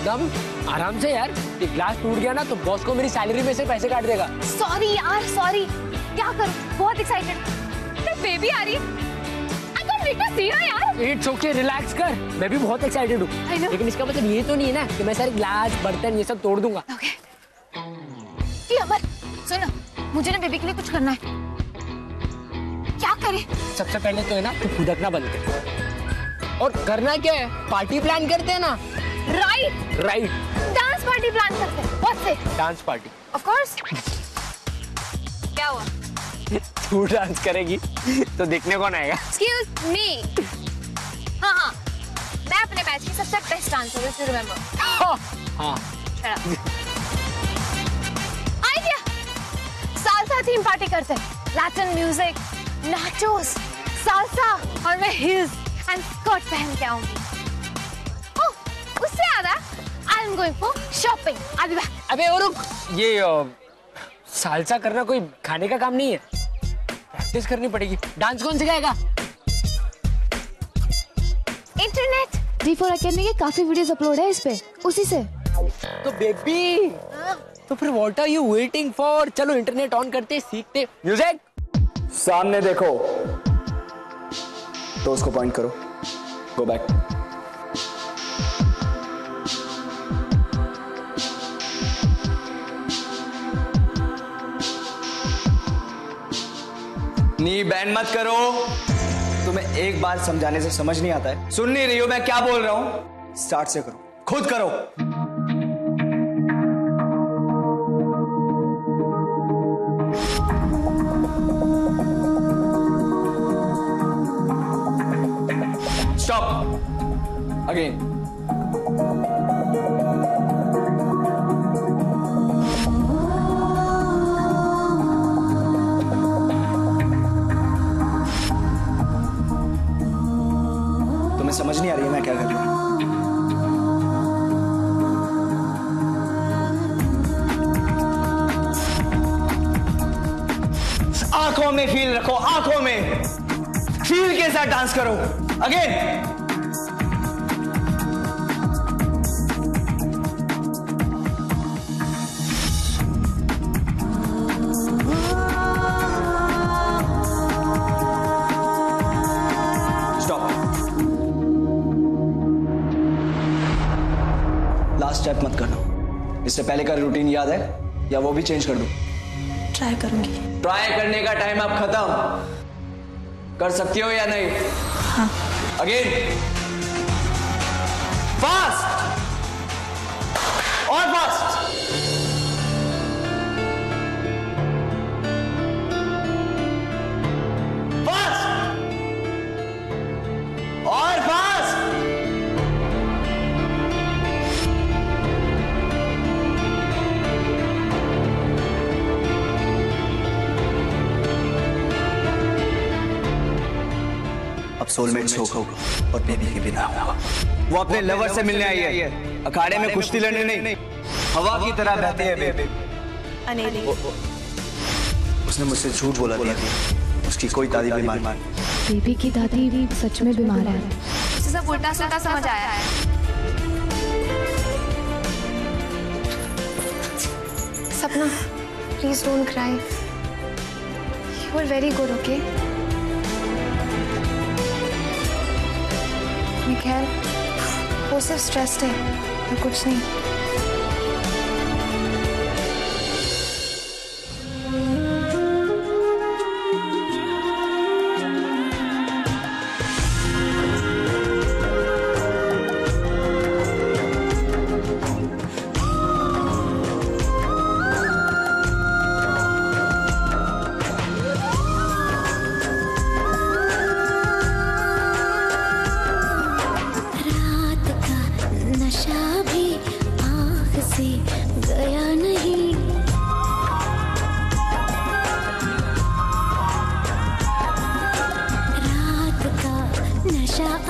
एकदम आराम से यार, ये ग्लास टूट गया ना तो बॉस को मेरी सैलरी में से पैसे काट देगा। सॉरी यार सॉरी, क्या करूं, बहुत एक्साइटेड। बेबी आ रही, I can't wait to see her यार। इट्स ओके, रिलैक्स कर, मैं भी बहुत एक्साइटेड हूँ। लेकिन इसका मतलब ये तो नहीं है ना कि मैं सारे ग्लास बर्तन ये सब तोड़ दूंगा। ओके अमर सुनो, मुझे ना बेबी के लिए कुछ करना है। क्या करें? सबसे पहले तो है ना तू फुदकना बंद कर, और करना क्या है, पार्टी प्लान करते हैं ना। राइट डांस पार्टी प्लान करते हैं। What's it? Dance party. Of course। क्या हुआ? तू डांस करेगी तो देखने कौन आएगा? Excuse me। हाँ, मैं अपने बैच की सबसे बेस्ट डांसर हूँ, if you remember। हाँ। Shut up। Idea, salsa theme party करते हैं। लैटिन म्यूजिक, नाचोस, साल्सा, और मैं हील्स एंड स्कर्ट पहन के आऊंगी। ओह, उससे याद है, I am going for shopping. I'll be back। अबे और रुक, ये साल्सा करना कोई खाने का काम नहीं है, प्रैक्टिस करनी पड़ेगी। डांस कौन सिखाएगा? इंटरनेट। D4 अकेडमी के काफी वीडियोस अपलोड है इस पे, उसी से। तो बेबी, तो फिर what are you waiting for? चलो इंटरनेट ऑन करते, सीखते। म्यूजिक सामने देखो, तो उसको पॉइंट करो, गो बैक। नी बैंड मत करो, तुम्हें एक बार समझाने से समझ नहीं आता है। सुन नहीं रही हो मैं क्या बोल रहा हूं? स्टार्ट से करो, खुद करो। Stop again. तुम्हें समझ नहीं आ रही है मैं क्या कर रहा हूं? आंखों में फील रखो, आंखों में फील के साथ डांस करो। अगेन। लास्ट स्टेप मत करना। इससे पहले का रूटीन याद है या वो भी चेंज कर दूं? ट्राई करूंगी। ट्राई करने का टाइम अब खत्म। कर सकती हो या नहीं? हाँ। अगेन, फास्ट और फास्ट। फास्ट और फास्ट। सोलमेट शोक होगा और बेबी के बिना होगा। वो अपने लवर से मिलने आई है, अखाड़े में कुश्ती लड़ने नहीं। हवा की तरह बहती है बेबी। अनेरी। उसने मुझसे झूठ बोला दिया, उसकी कोई दादी बीमार नहीं। बेबी की दादी भी सच में बीमार है। उसे सब उल्टा सुल्टा समझ आया है। Sapna, please don't cry. You are very good, okay? खैर, वो सिर्फ स्ट्रेस्ड है और कुछ नहीं।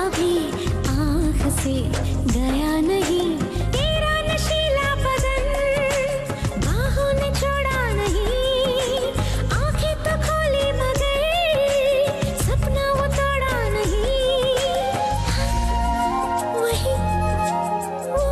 अभी आँख से गया नहीं, तेरा नशीला बदन बाहों ने छोड़ा नहीं, आँखें तो खोली मगर सपना वो तोड़ा नहीं। वही वो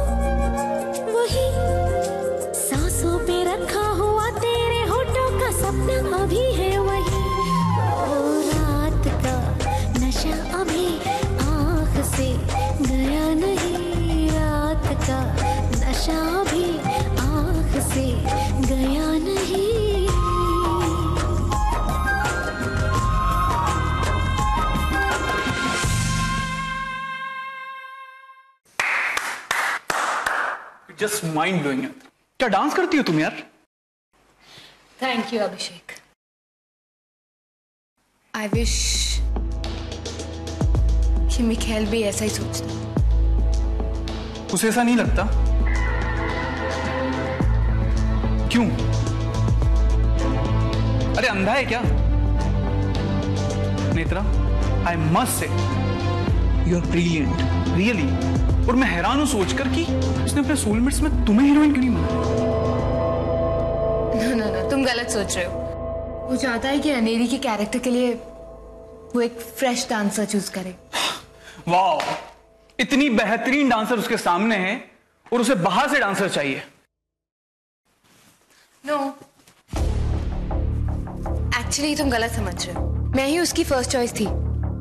जस्ट माइंड ब्लोइंग। क्या डांस करती हो तुम यार? Thank you Abhishek. I wish कि मिखेल भी ऐसा ही सोचता। उसे ऐसा नहीं लगता? क्यों? अरे अंधा है क्या? Netra, I must say you are brilliant, really. और मैं हैरान हूं सोचकर कि उसने अपने सोलमेट्स में तुम्हें हीरोइन क्यों नहीं बनाया? No, तुम गलत सोच रहे हो। वो चाहता है कि अनेरी के कैरेक्टर के लिए वो एक फ्रेश डांसर चूज करे। वाह, इतनी बेहतरीन डांसर उसके सामने है और उसे बाहर से डांसर चाहिए। नो, एक्चुअली तुम गलत समझ रहे हो। मैं ही उसकी फर्स्ट चॉइस थी,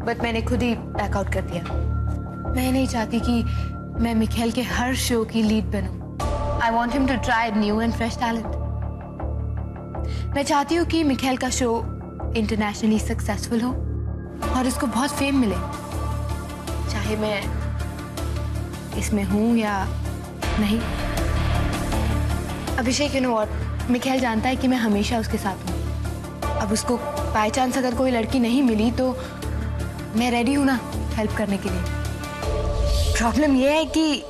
बट मैंने खुद ही बैकआउट कर दिया। मैं नहीं चाहती कि मैं मिखेल के हर शो की लीड बनूं। I want him to try new and fresh talent. मैं चाहती हूँ कि मिखेल का शो इंटरनेशनली सक्सेसफुल हो और उसको बहुत फेम मिले, चाहे मैं इसमें हूं या नहीं। अभिषेक, यू नो व्हाट, मिखेल जानता है कि मैं हमेशा उसके साथ हूं। अब उसको बाय चांस अगर कोई लड़की नहीं मिली तो मैं रेडी हूं ना हेल्प करने के लिए। प्रॉब्लम यह है कि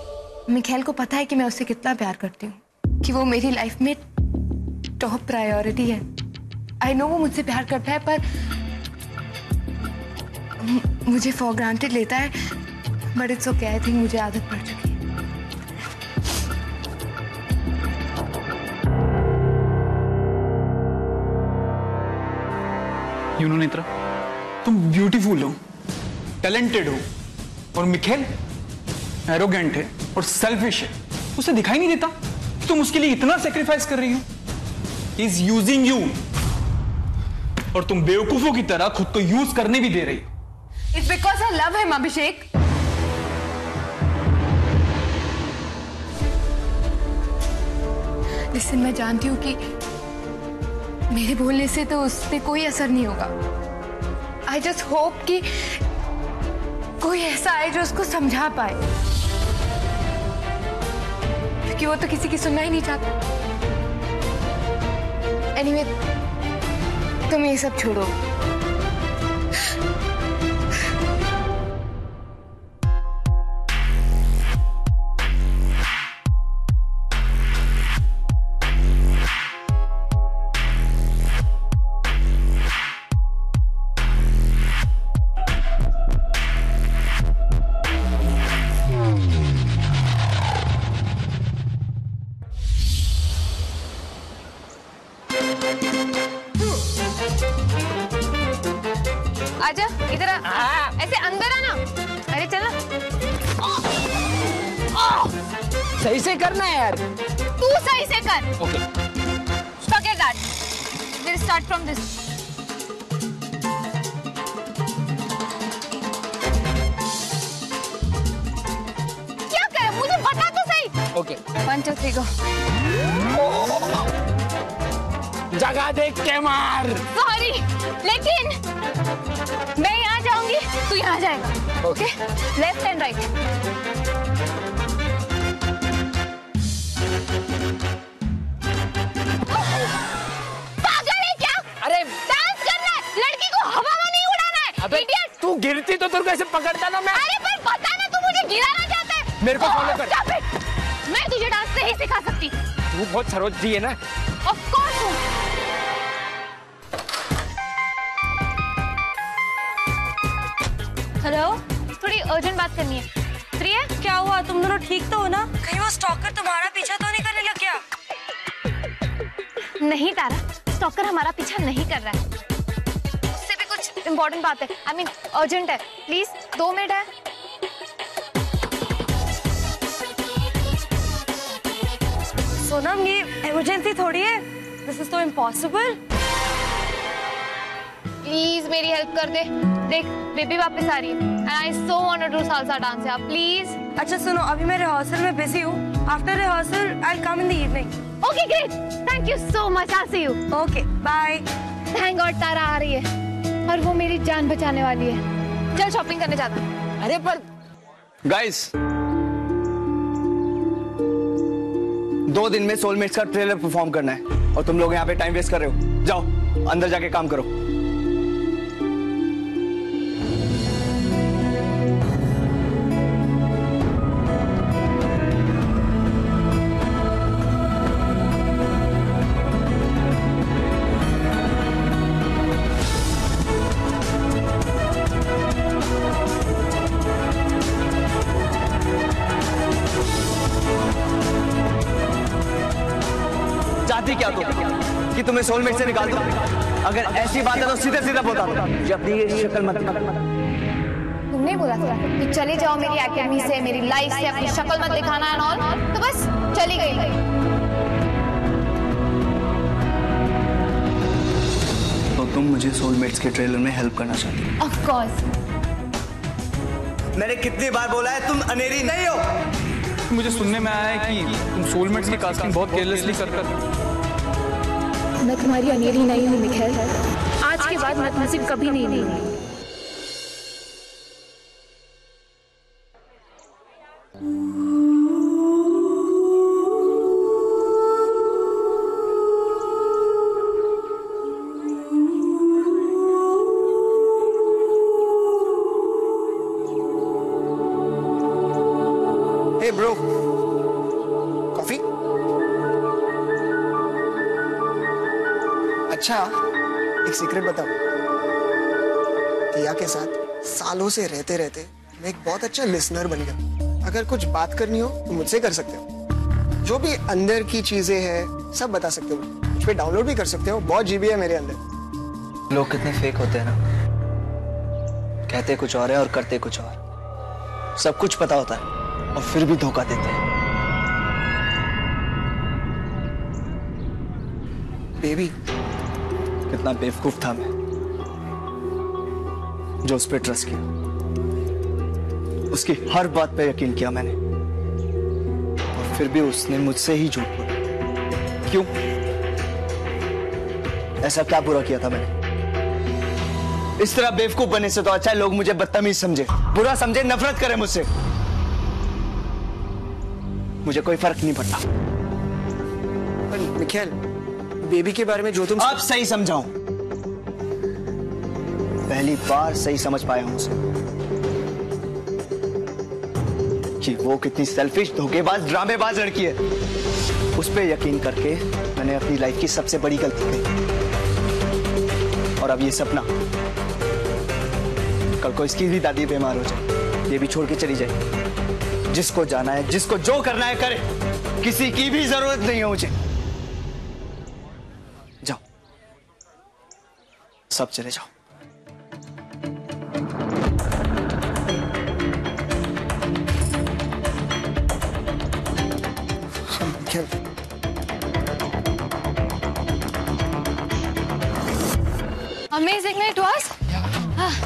मिखेल को पता है कि मैं उससे कितना प्यार करती हूँ, कि वो मेरी लाइफ में टॉप प्रायोरिटी है। आई नो वो मुझसे प्यार करता है, पर मुझे फॉर ग्रांटेड लेता है। But it's okay, I think मुझे आदत पड़ चुकी है। यू नो नेत्रा, तुम ब्यूटीफुल हो, टैलेंटेड हो, और मिखेल एरोगेंट है और सेल्फिश है। उसे दिखाई नहीं देता कि तुम उसके लिए इतना सेक्रीफाइस कर रही हो। ही इज यूजिंग यू, और तुम बेवकूफों की तरह खुद को यूज करने भी दे रही हो। It's because I love him, Abhishek. Listen, मैं जानती हूँ कि मेरे बोलने से तो उस पे कोई असर नहीं होगा। I just hope कि कोई ऐसा आए जो उसको समझा पाए, क्योंकि वो तो किसी की सुनना ही नहीं चाहता। Anyway, तुम ये सब छोड़ो। आजा इधर आ। ऐसे अंदर आना। अरे चलो। सही से करना है यार। तू सही से कर। Okay. Forget that. We'll start from this. क्या करे? मुझे बता तो सही। ओके। 1 2 3 go. जगह देख के मार। Sorry, लेकिन मैं यहाँ जाऊंगी, तू यहाँ जाएगा। ओके? Left and right. पागल है क्या? अरे डांस करना है, लड़की को हवा में नहीं उड़ाना है। अबे Idiot! तू गिरती तो तेरे को ऐसे पकड़ता ना मैं। अरे पर बता ना, तू मुझे गिराना चाहता है। मेरे को फॉलो कर। Stop it! मैं तुझे डांस नहीं सिखा सकती। तू बहुत सरोजी है ना। Of course हूँ। हेलो, थोड़ी अर्जेंट बात करनी है। प्रिया, क्या हुआ? तुम दोनों ठीक तो हो ना? कहीं वो स्टॉकर तुम्हारा पीछा तो नहीं करने लग गया? नहीं तारा, स्टॉकर हमारा पीछा नहीं कर रहा है। उससे भी कुछ इम्पोर्टेंट बात है। I mean, अर्जेंट है। प्लीज 2 मिनट है। सोनम, ये इमरजेंसी थोड़ी है। दिस इज तो इम्पॉसिबल। प्लीज मेरी हेल्प कर दे। देख, बेबी वापस आ रही है। And I so want to do salsa dance यार, प्लीज। अच्छा सुनो, अभी मैं रिहर्सल में बिजी हूँ। After rehearsal I will come in the evening. Okay great, thank you so much. I see you. Okay bye. Thank God Tara आ रही है और वो मेरी जान बचाने वाली है। चल शॉपिंग करने जाता हूँ। अरे पर गाइस, 2 दिन में सोलमेट्स का ट्रेलर परफॉर्म करना है और तुम लोग यहाँ पे टाइम वेस्ट कर रहे हो। जाओ अंदर जाके काम करो। चाहती क्या तुम कि तुम्हें सोलमेट से निकाल दूं? अगर ऐसी बात है तो सीधे सीधा बता दो। मुझे अपनी ये शक्ल मत दिखा। तुमने बोला था कि चले जाओ मेरी एकेडमी से, मेरी लाइफ से, अपनी शक्ल मत दिखाना एंड ऑल, तो बस चली गई। तो तुम मुझे सोलमेट्स के ट्रेलर में हेल्प करना चाहती हो? Of course. मैंने कितनी बार बोला है तुम अनेरी नहीं हो। मुझे सुनने में आया है कि तुम सोलमेट्स की कास्टिंग बहुत केयरलेसली कर मैं तुम्हारी अनेरी नहीं हूँ मिखेल। आज के बाद मैं तुमसे कभी नहीं मिलूंगी। Hey bro, coffee? अच्छा, एक सीक्रेट बताओ। किया के साथ सालों से रहते रहते मैं एक बहुत अच्छा लिसनर बन गया। अगर कुछ बात करनी हो तो मुझसे कर सकते हो। जो भी अंदर की चीजें हैं सब बता सकते हो। मुझ पे डाउनलोड भी कर सकते हो। बहुत जीबी है मेरे अंदर। लोग कितने फेक होते हैं ना, कहते कुछ और है और करते कुछ और। सब कुछ पता होता है और फिर भी धोखा देते हैं। बेबी, कितना बेवकूफ था मैं जो उस पर ट्रस्ट किया। उसकी हर बात पे यकीन किया मैंने और फिर भी उसने मुझसे ही झूठ बोला। क्यों? ऐसा क्या बुरा किया था मैंने? इस तरह बेवकूफ बनने से तो अच्छा है लोग मुझे बदतमीज समझे, बुरा समझे, नफरत करे मुझसे। मुझे कोई फर्क नहीं पड़ता। पर मिखेल, बेबी के बारे में जो तुम अब सही समझाऊं। पहली बार सही समझ पाया हूं उसे कि वो कितनी सेल्फिश, धोखेबाज, ड्रामेबाज लड़की है। उस पे यकीन करके मैंने अपनी लाइफ की सबसे बड़ी गलती की। और अब ये सपना, कल को इसकी भी दादी बीमार हो जाए, ये भी छोड़ के चली जाए। जिसको जाना है, जिसको जो करना है करे, किसी की भी जरूरत नहीं है मुझे। जाओ, सब चले जाओ। Amazing night was?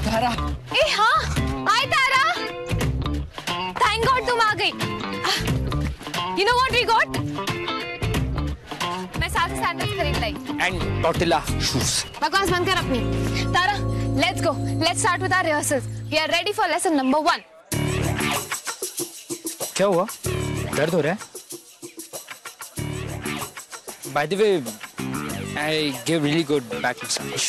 तारा। ए हाँ, हाय तारा। Thank God तुम आ गई। You know what we got? मैं 7 सैंडल्स खरीद लाई। And tortilla shoes. बकवास बंद कर अपनी। तारा, let's go. Let's start with our rehearsals. We are ready for lesson number 1. क्या हुआ? दर्द हो रहा है? By the way, I give really good back massage.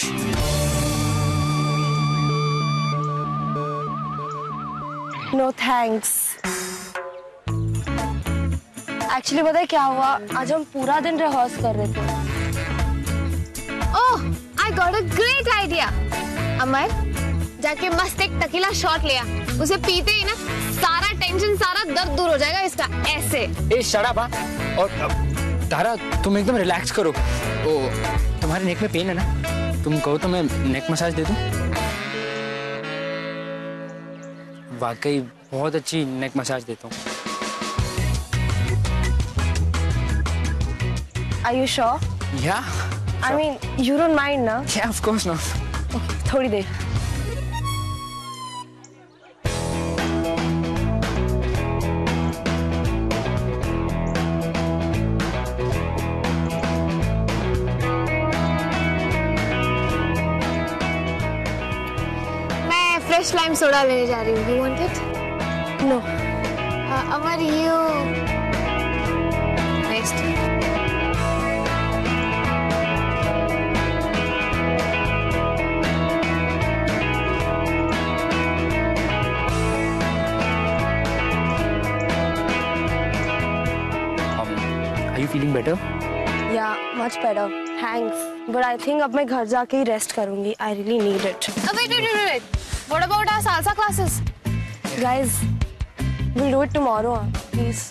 No thanks. Actually पता है क्या हुआ, आज हम पूरा दिन रिहर्स कर रहे थे। Oh, I got a great idea. अमर, जाके मस्त एक टकीला शॉट लिया। उसे पीते ही ना सारा टेंशन, सारा दर्द दूर हो जाएगा इसका। ऐसे। ए शट अप। और तारा, तुम एकदम रिलैक्स करो। ओ, तुम्हारे नेक में पेन है ना? तुम कहो तो मैं नेक मसाज दे दूं? वाकई बहुत अच्छी नेक मसाज देता हूँ। Are you sure? Yeah. I mean, you don't mind ना? Yeah, of course not. Okay, थोड़ी देर। फ्रेश लाइम सोडा लेने जा रही हूँ। You want it? No. Amar, you finalized. Are you feeling better? Yeah, much better. Thanks. But I think अब मैं घर जाके ही रेस्ट करूंगी. I really need it. Wait. What about our salsa classes? Guys, we'll do it tomorrow, please.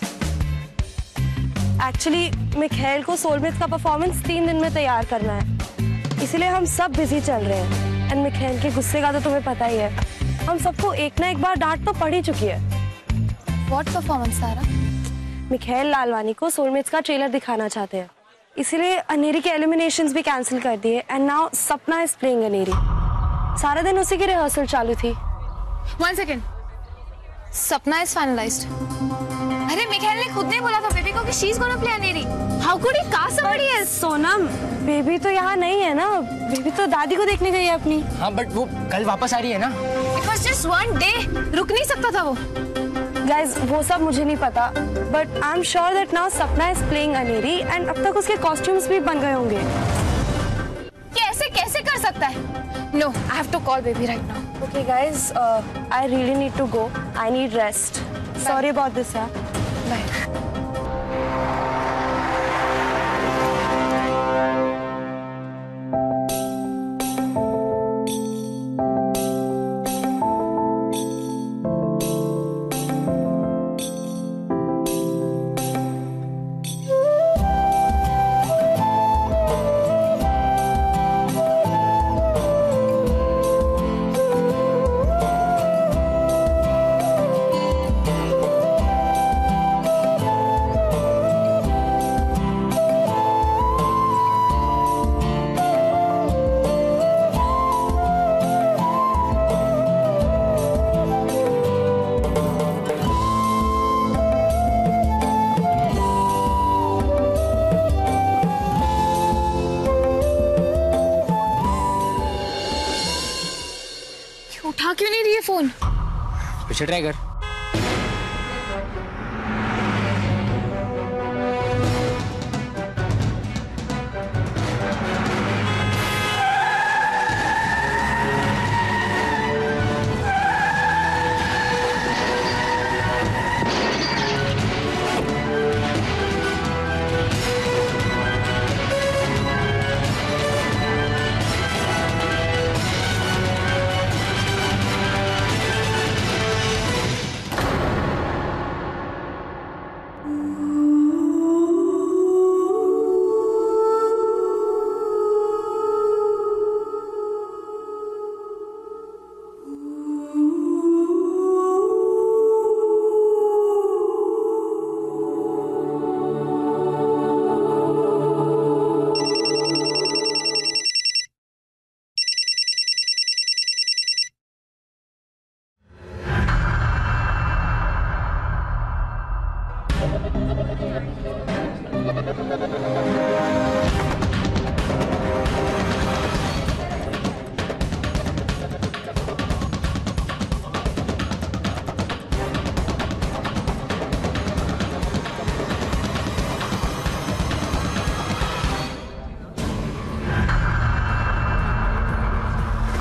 Actually, Michelle को soulmates का performance 3 दिन में तैयार करना है. इसीलिए हम सब बिजी चल रहे हैं. एंड मिखेल के गुस्से का तो तुम्हें पता ही है. हम सबको एक ना एक बार डांट तो पड़ ही चुकी है. What performance, Sara? Michelle Lalwani को सोलमेट्स का ट्रेलर दिखाना चाहते हैं. इसीलिए अनेरी के एलिमिनेशंस भी कैंसिल कर दिए. एंड नाउ सपना इज प्लेइंग अनेरी. सारा दिन उसी की रिहर्सल चालू थी. 1 second. सपना is finalized. अरे मिखेल ने खुद नहीं बोला था बेबी को कि she is gonna play Aneri. How could he cast somebody else? Sonam, baby तो यहाँ नहीं है ना. बेबी तो दादी को देखने गई है अपनी. हाँ, बट वो कल वापस आ रही है ना. It was just 1 day. रुक नहीं सकता था वो. Guys, वो सब मुझे नहीं पता. But I'm sure that now सपना is playing अनेरी and अब तक उसके costumes भी बन गए होंगे. कैसे कर सकता है? No, I have to call baby right now. Okay, guys, I really need to go. I need rest. Sorry about this, yeah. Bye. उठा क्यों नहीं रही है फोन? फिर से ट्राई कर.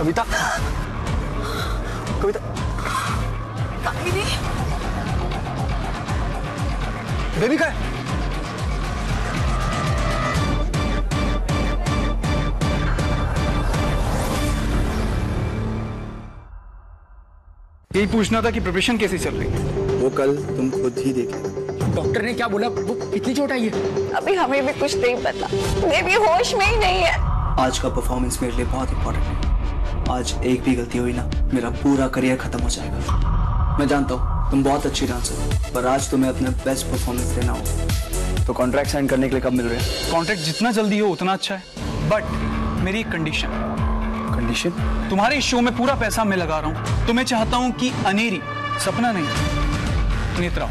कविता, कविता, बेबी का है? यही पूछना था कि प्रिपरेशन कैसी चल रही है. वो कल तुम खुद ही देखे. डॉक्टर ने क्या बोला? वो कितनी चोट आई है? अभी हमें भी कुछ नहीं पता. बेबी होश में ही नहीं है. आज का परफॉर्मेंस मेरे लिए बहुत इंपॉर्टेंट है. आज एक भी गलती हुई ना, मेरा पूरा करियर खत्म हो जाएगा. मैं जानता हूँ तुम बहुत अच्छी डांसर हो, पर आज तुम्हें अपना बेस्ट परफॉर्मेंस देना होगा. तो कॉन्ट्रैक्ट साइन करने के लिए कब मिल रहे हैं? कॉन्ट्रैक्ट जितना जल्दी हो उतना अच्छा है. बट मेरी एक कंडीशन. कंडीशन? तुम्हारे इस शो में पूरा पैसा मैं लगा रहा हूँ, तो मैं चाहता हूँ कि अनेरी, सपना नहीं, नेत्रा